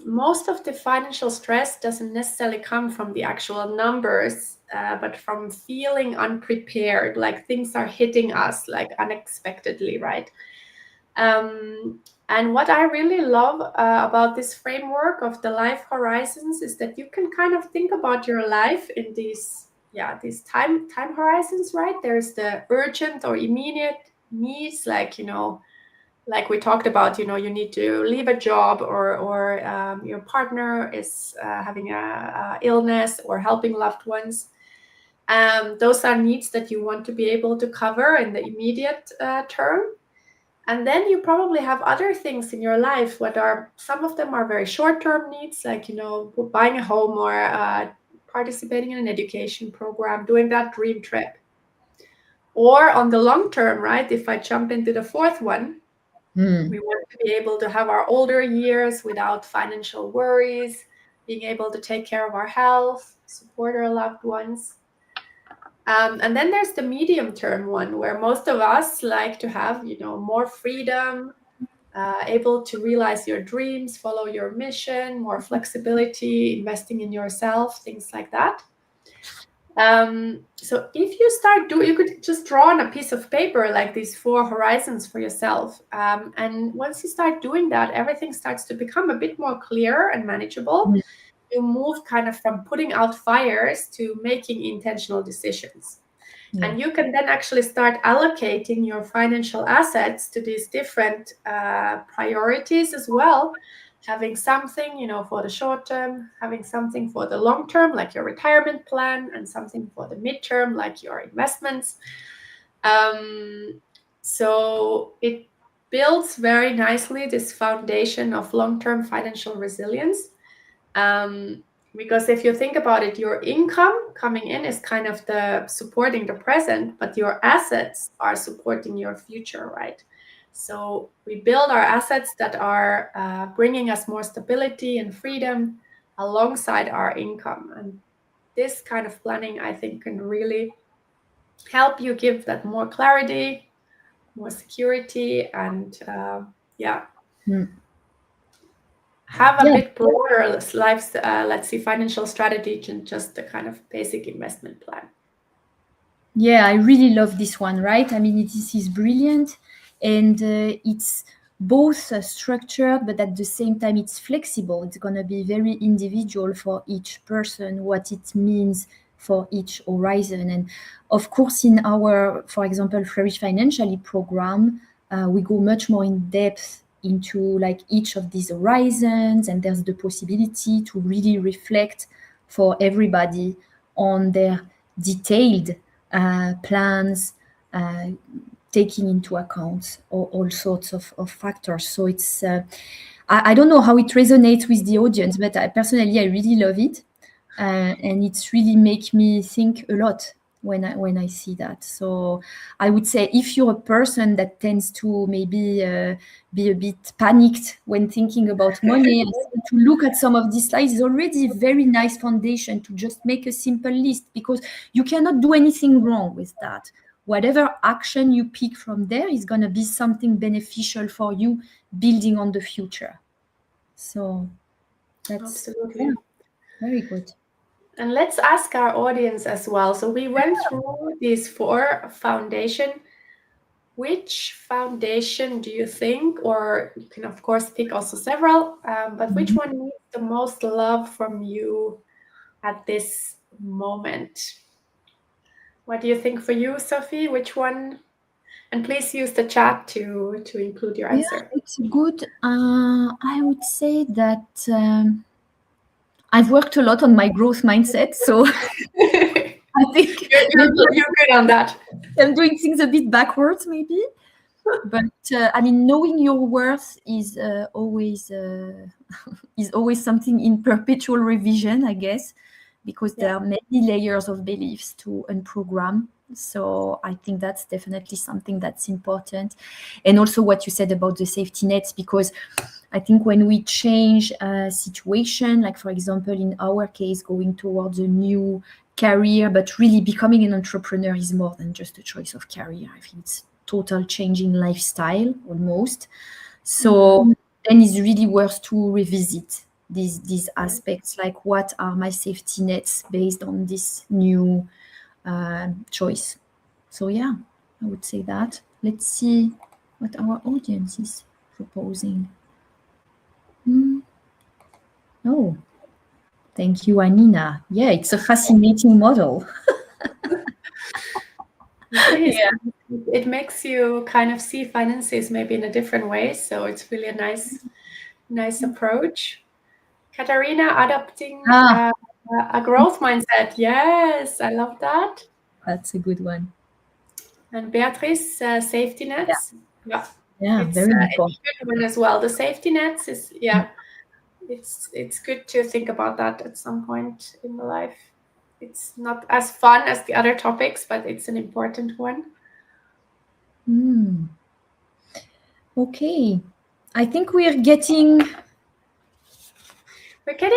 Most of the financial stress doesn't necessarily come from the actual numbers, but from feeling unprepared, like things are hitting us like unexpectedly, right? And what I really love about this framework of the life horizons is that you can kind of think about your life in these time horizons, right? There's the urgent or immediate needs, like like we talked about, you need to leave a job, or your partner is having a illness, or helping loved ones. Those are needs that you want to be able to cover in the immediate term. And then you probably have other things in your life, some of them are very short-term needs, like buying a home, or participating in an education program, doing that dream trip. Or on the long term, right? If I jump into the fourth one, we want to be able to have our older years without financial worries, being able to take care of our health, support our loved ones. And then there's the medium-term one, where most of us like to have, more freedom, able to realize your dreams, follow your mission, more flexibility, investing in yourself, things like that. So if you could just draw on a piece of paper like these 4 horizons for yourself. And once you start doing that, everything starts to become a bit more clear and manageable. You move kind of from putting out fires to making intentional decisions. Yeah. And you can then actually start allocating your financial assets to these different priorities as well. Having something, for the short term, having something for the long term, like your retirement plan, and something for the midterm, like your investments. So it builds very nicely this foundation of long-term financial resilience. Because if you think about it, your income coming in is kind of the supporting the present, but your assets are supporting your future, right? So we build our assets that are bringing us more stability and freedom alongside our income. And this kind of planning, I think, can really help you give that more clarity, more security, and have a bit broader life, let's see, financial strategy than just the kind of basic investment plan. Yeah, I really love this one, right? I mean, this is brilliant, and it's both structured, but at the same time, it's flexible. It's going to be very individual for each person what it means for each horizon. And of course, in our, for example, Flourish Financially program, we go much more in depth into like each of these horizons, and there's the possibility to really reflect for everybody on their detailed plans, taking into account all sorts of factors. So it's I don't know how it resonates with the audience, but personally I really love it, and it's really make me think a lot when I see that. So I would say if you're a person that tends to maybe be a bit panicked when thinking about money, I think to look at some of these slides is already a very nice foundation to just make a simple list, because you cannot do anything wrong with that. Whatever action you pick from there is going to be something beneficial for you building on the future. So that's Absolutely. Yeah, very good. And let's ask our audience as well. So we went through these 4 foundation. Which foundation do you think, or you can of course pick also several, but which one needs the most love from you at this moment? What do you think for you, Sophie? Which one? And please use the chat to include your answer. Yeah, it's good. I would say that I've worked a lot on my growth mindset, so I think maybe You're good on that. I'm doing things a bit backwards, maybe. But I mean, knowing your worth is always something in perpetual revision, I guess, because there are many layers of beliefs to unprogram. So I think that's definitely something that's important. And also what you said about the safety nets, because I think when we change a situation, like for example, in our case, going towards a new career, but really becoming an entrepreneur is more than just a choice of career. I think it's total changing lifestyle almost. So then it's really worth to revisit these aspects, like what are my safety nets based on this new choice. So yeah, I would say that. Let's see what our audience is proposing. Oh, thank you, Anina. Yeah, it's a fascinating model. It is. It makes you kind of see finances maybe in a different way. So it's really a nice approach. Katarina, adopting a growth mindset. Yes, I love that. That's a good one. And Beatrice, safety nets. Yeah, It's very a important. good one as well. The safety nets is it's good to think about that at some point in the life. It's not as fun as the other topics, but it's an important one. Okay, I think we're getting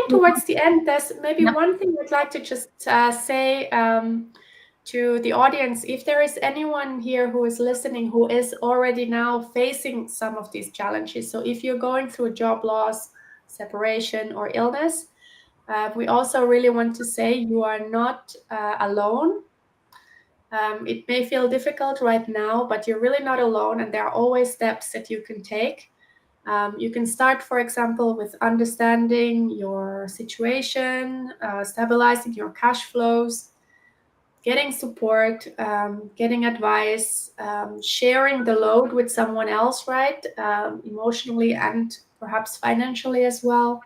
towards the end. There's maybe one thing I'd like to just say to the audience. If there is anyone here who is listening who is already now facing some of these challenges, so if you're going through job loss, separation, or illness, we also really want to say you are not alone. It may feel difficult right now, but you're really not alone, and there are always steps that you can take. You can start, for example, with understanding your situation, stabilizing your cash flows, getting support, getting advice, sharing the load with someone else, right? Emotionally and perhaps financially as well.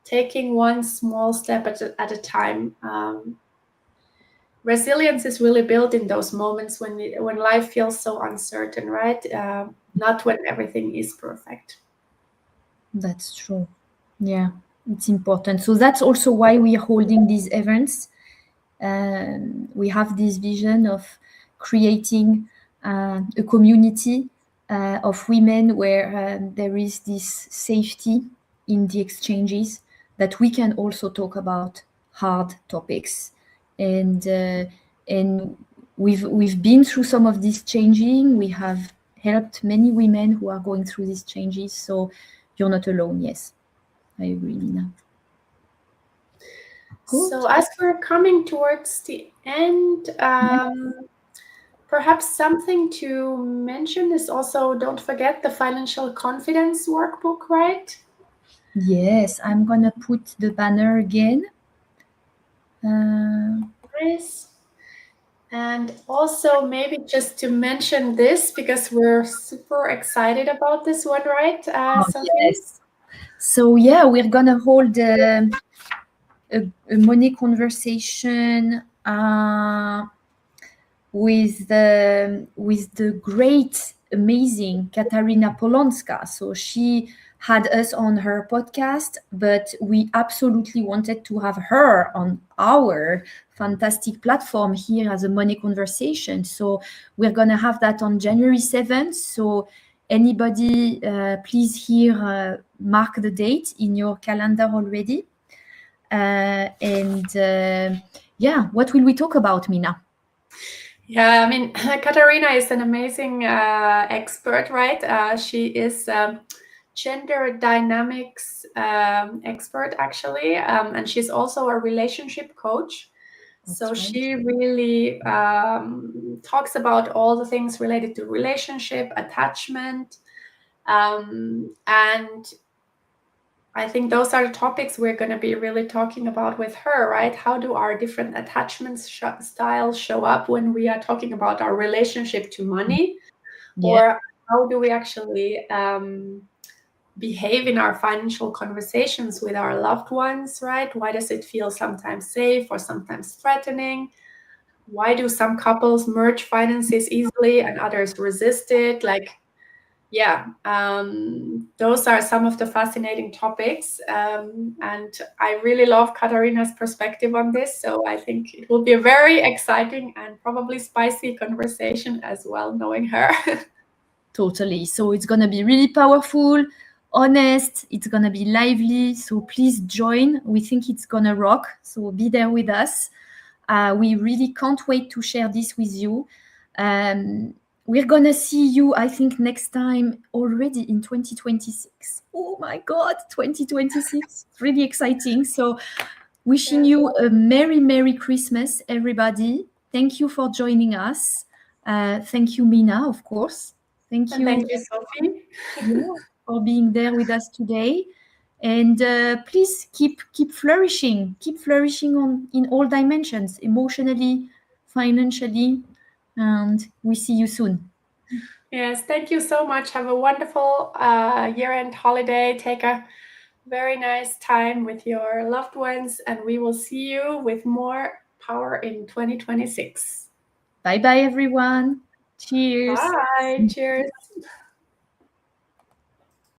Taking one small step at a time. Resilience is really built in those moments when life feels so uncertain, right? Not when everything is perfect. That's true. Yeah, it's important. So that's also why we are holding these events. We have this vision of creating a community of women where there is this safety in the exchanges, that we can also talk about hard topics. And we've been through some of this changing. We have helped many women who are going through these changes. So you're not alone. Yes, I agree, Nina. Good. So as we're coming towards the end, perhaps something to mention is also, don't forget the financial confidence workbook, right? Yes, I'm gonna put the banner again. Nice. And also, maybe just to mention this, because we're super excited about this one, right, Oh, Sophie? yes. So yeah, we're gonna hold a money conversation with the great, amazing Katarina Polonska. So she had us on her podcast, but we absolutely wanted to have her on our fantastic platform here as a money conversation. So we're gonna have that on January 7th. So anybody, please here mark the date in your calendar already. Yeah, what will we talk about, Mina? Yeah, I mean, Katarina is an amazing expert, right? She is gender dynamics expert, actually, and she's also a relationship coach. So That's right. she really talks about all the things related to relationship, attachment, and I think those are the topics we're going to be really talking about with her, right? How do our different attachment styles show up when we are talking about our relationship to money? Yeah. Or how do we actually behave in our financial conversations with our loved ones, right? Why does it feel sometimes safe or sometimes threatening? Why do some couples merge finances easily and others resist it? Like, yeah, those are some of the fascinating topics. And I really love Katarina's perspective on this. So I think it will be a very exciting and probably spicy conversation as well, knowing her. Totally. So it's going to be really powerful, honest, it's going to be lively. So please join. We think it's going to rock. So be there with us. We really can't wait to share this with you. We're going to see you, I think, next time already in 2026. Oh my God, 2026. It's really exciting. So wishing Yes. you a Merry, Merry Christmas, everybody. Thank you for joining us. Thank you, Mina, of course. Thank And you, thank you, Sophie. yeah, for being there with us today. And please keep flourishing. Keep flourishing on in all dimensions, emotionally, financially, and we see you soon. Yes, thank you so much. Have a wonderful year-end holiday. Take a very nice time with your loved ones, and we will see you with more power in 2026. Bye bye, everyone. Cheers. Bye. Cheers.